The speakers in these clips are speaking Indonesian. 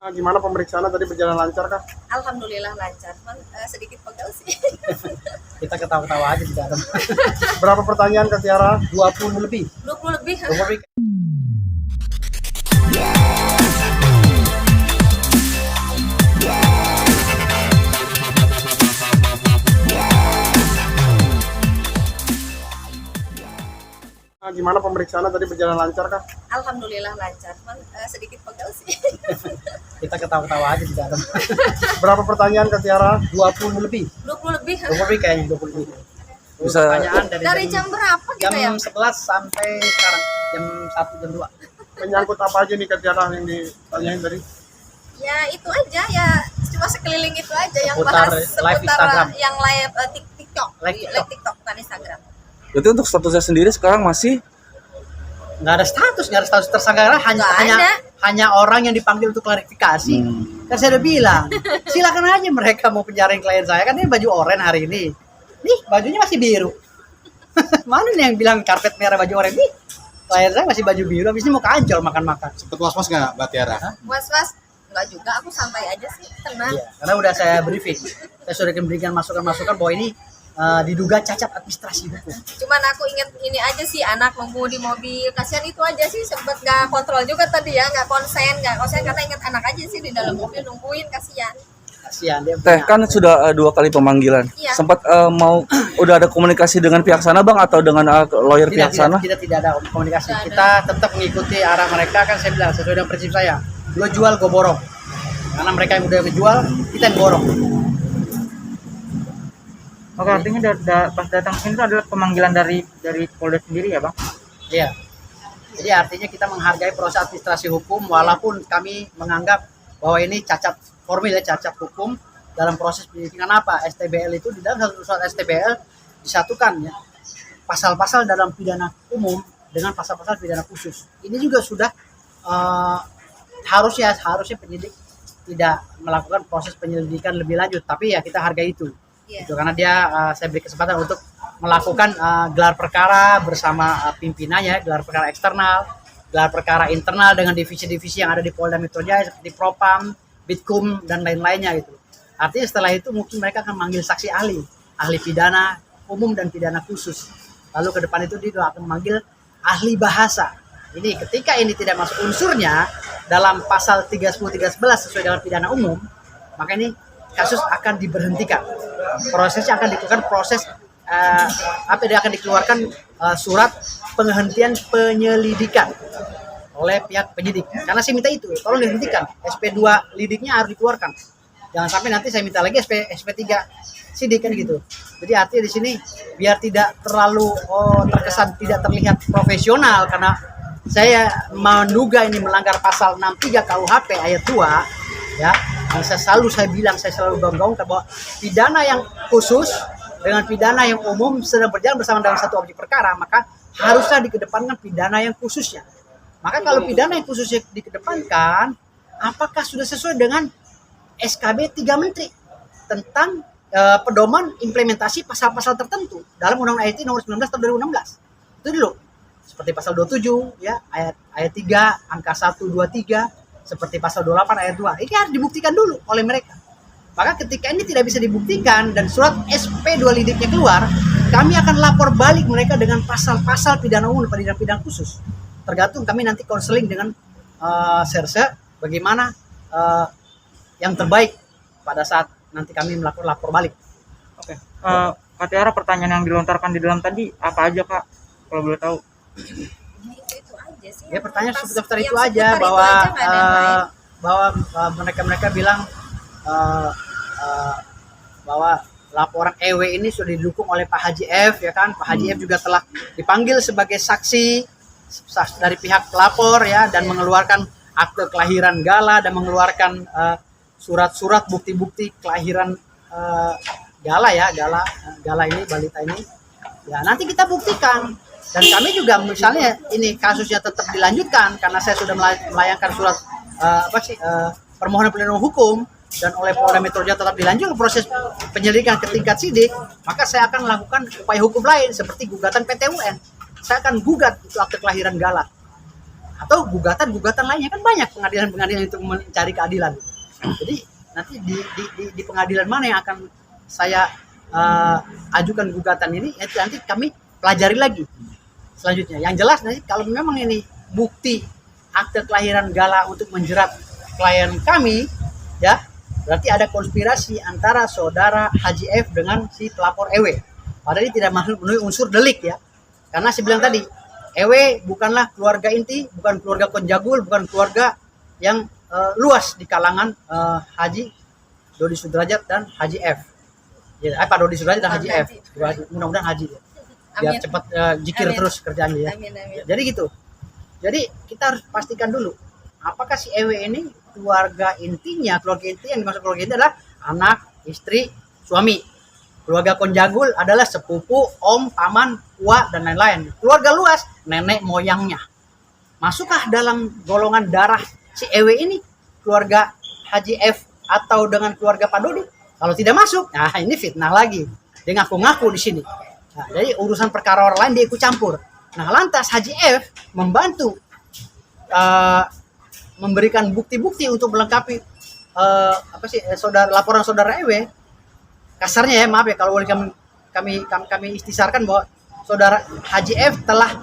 Gimana pemeriksaan tadi berjalan lancar kah? Alhamdulillah lancar, cuman sedikit pegal sih. Kita ketawa-ketawa aja di dalam. Berapa pertanyaan ke Tiara? 20 lebih. 20 lebih. 20 lebih. Gimana pemeriksaan tadi berjalan lancar kah? Alhamdulillah lancar, cuman sedikit pegal sih. Kita ketawa-ketawa aja di dalam. Berapa pertanyaan ke Tiara? 20 lebih. 20 lebih. 20 lebih kayaknya 20 lebih. Bisa Pertanyaan Dari jam berapa gitu ya? jam 11 sampai sekarang jam 1 jam 2. Menyangkut apa aja nih ke Tiara yang ditanyain tadi? Ya itu aja ya, cuma sekeliling itu aja yang Seputar bahas live Instagram. yang live TikTok, Live TikTok. TikTok bukan Instagram. Berarti untuk statusnya sendiri sekarang masih Nggak ada status tersangka, Nggak ada. hanya orang yang dipanggil untuk klarifikasi. Kan saya udah bilang, silakan aja mereka mau penjarain klien saya, kan ini baju oranye hari ini. Nih, bajunya masih biru. Mana nih yang bilang karpet merah baju oranye? Nih, klien saya masih baju biru, habis ini mau ke Ancol makan-makan. Sempet was-was nggak Mbak Tiara? Was-was enggak juga, aku santai aja sih, tenang. Iya, karena udah saya briefing. Saya sudah memberikan masukan-masukan bahwa ini diduga cacat administrasi hukum. Cuman aku inget ini aja sih, anak nunggu di mobil, kasihan itu aja sih, sempet gak kontrol juga tadi ya, gak konsen karena inget anak aja sih di dalam mobil nungguin, kasihan. Kasihan dia. Teh kan sudah 2 kali pemanggilan. Iya. Sempat mau udah ada komunikasi dengan pihak sana Bang atau dengan lawyer pihak sana? Tidak ada komunikasi. Tidak Kita tetap mengikuti arah mereka, kan saya bilang sesuai dengan prinsip saya. Lo jual, gue borong. Karena mereka yang udah menjual, kita yang borong. Oke, artinya pas datang sini itu adalah pemanggilan dari Polda sendiri ya, Bang? Iya. Jadi artinya kita menghargai proses administrasi hukum walaupun kami menganggap bahwa ini cacat formil, cacat hukum dalam proses penyidikan. Apa? STBL itu di dalam satu surat STBL disatukan ya pasal-pasal dalam pidana umum dengan pasal-pasal pidana khusus. Ini juga sudah harusnya penyidik tidak melakukan proses penyelidikan lebih lanjut, tapi ya kita hargai itu. Iya. Itu karena dia saya beri kesempatan untuk melakukan gelar perkara bersama pimpinannya, gelar perkara eksternal, gelar perkara internal dengan divisi-divisi yang ada di Polda Metro Jaya seperti Propam, Bitkum dan lain-lainnya gitu. Artinya setelah itu mungkin mereka akan manggil saksi ahli pidana umum dan pidana khusus. Lalu ke depan itu dia akan memanggil ahli bahasa. Ini ketika ini tidak masuk unsurnya dalam pasal 30-311 sesuai dengan pidana umum, maka ini kasus akan diberhentikan. Prosesnya akan dilakukan proses dia akan dikeluarkan surat penghentian penyelidikan oleh pihak penyidik. Karena saya minta itu, tolong dihentikan. SP2 lidiknya harus dikeluarkan. Jangan sampai nanti saya minta lagi SP3 sidik kan gitu. Jadi artinya di sini biar tidak terlalu terkesan tidak terlihat profesional, karena saya menduga ini melanggar pasal 63 KUHP ayat 2 ya. Saya selalu gaung-gaungkan bahwa pidana yang khusus dengan pidana yang umum sedang berjalan bersama dalam satu objek perkara, maka harusnya dikedepankan pidana yang khususnya. Maka kalau pidana yang khususnya dikedepankan, apakah sudah sesuai dengan SKB 3 Menteri tentang pedoman implementasi pasal-pasal tertentu dalam Undang-Undang IT nomor 19 tahun 2016. Itu dulu. Seperti pasal 27 ya, ayat 3 angka 123, seperti pasal 28 ayat 2. Ini harus dibuktikan dulu oleh mereka. Maka ketika ini tidak bisa dibuktikan dan surat SP2 lidiknya keluar, kami akan lapor balik mereka dengan pasal-pasal pidana umum dan pidana khusus. Tergantung kami nanti konseling dengan Serse bagaimana yang terbaik pada saat nanti kami melakukan lapor balik. Oke. Kak Tiara, pertanyaan yang dilontarkan di dalam tadi apa aja, Kak? Kalau boleh tahu. Itu aja sih. Ya pertanyaan seputar Yang itu aja seputar bahwa itu aja, nggak ada yang lain. mereka bilang bahwa laporan EW ini sudah didukung oleh Pak Haji F ya kan. Pak Haji F juga telah dipanggil sebagai saksi dari pihak pelapor ya, dan mengeluarkan akte kelahiran Gala dan mengeluarkan surat-surat bukti-bukti kelahiran Gala ini, balita ini. Ya nanti kita buktikan. Dan kami juga misalnya ini kasusnya tetap dilanjutkan karena saya sudah melayangkan surat permohonan pelindungan hukum dan oleh Polda Metro Jaya tetap dilanjutkan proses penyelidikan ke tingkat sidik, maka saya akan melakukan upaya hukum lain seperti gugatan PT UN. Saya akan gugat itu akte kelahiran Gala. atau gugatan lainnya, kan banyak pengadilan untuk mencari keadilan. Jadi nanti di pengadilan mana yang akan saya ajukan gugatan ini, itu nanti kami pelajari lagi selanjutnya. Yang jelas nanti kalau memang ini bukti akte kelahiran Gala untuk menjerat klien kami, ya berarti ada konspirasi antara saudara Haji F dengan si pelapor EW. Padahal ini tidak memenuhi unsur delik ya. Karena saya bilang tadi, EW bukanlah keluarga inti, bukan keluarga Konjagul, bukan keluarga yang luas di kalangan Haji Dodi Sudrajat dan Haji F. Ya, Pak Dodi Sudrajat dan Haji F. Mudah-mudahan Haji ya. Biar Amin. cepat jikir Amin. terus kerjaannya ya. Amin, amin. Jadi gitu. Jadi kita harus pastikan dulu apakah si EW ini keluarga inti yang dimaksud keluarga inti adalah anak, istri, suami. Keluarga Konjagul adalah sepupu, om, paman, ua, dan lain-lain. Keluarga luas, nenek moyangnya. Masukkah dalam golongan darah si EW ini keluarga Haji F atau dengan keluarga Pak Dodi? Kalau tidak masuk, nah ini fitnah lagi. Dia ngaku-ngaku di sini. Nah, jadi urusan perkara orang lain dia ikut campur. Nah, lantas Haji F membantu memberikan bukti-bukti untuk melengkapi laporan saudara EW. Kasarnya ya, maaf ya kalau boleh kami istisarkan bahwa saudara Haji F telah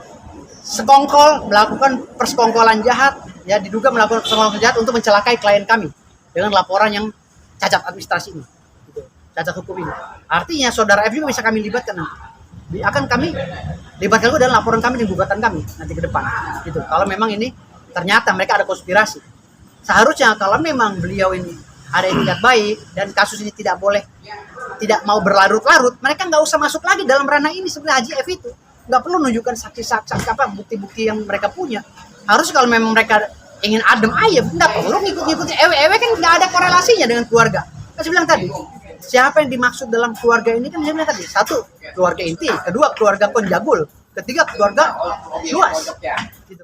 sekongkol melakukan persekongkolan jahat, ya diduga melakukan persekongkolan jahat untuk mencelakai klien kami dengan laporan yang cacat administrasi ini, gitu, cacat hukum ini. Artinya saudara F juga bisa kami libatkan nanti. Akan kami libatkan juga dalam laporan kami dan gugatan kami nanti ke depan, gitu. Kalau memang ini ternyata mereka ada konspirasi, seharusnya kalau memang beliau ini ada etikat baik dan kasus ini tidak mau berlarut-larut, mereka nggak usah masuk lagi dalam ranah ini. Sebenarnya Haji F itu nggak perlu menunjukkan saksi-saksi bukti-bukti yang mereka punya. Harus kalau memang mereka ingin adem ayem, nggak perlu ngikut-ngikutin EW kan nggak ada korelasinya dengan keluarga. Kan saya bilang tadi, siapa yang dimaksud dalam keluarga ini kan saya bilang tadi, satu keluarga inti, kedua keluarga Konjagul, ketiga keluarga luas. Gitu.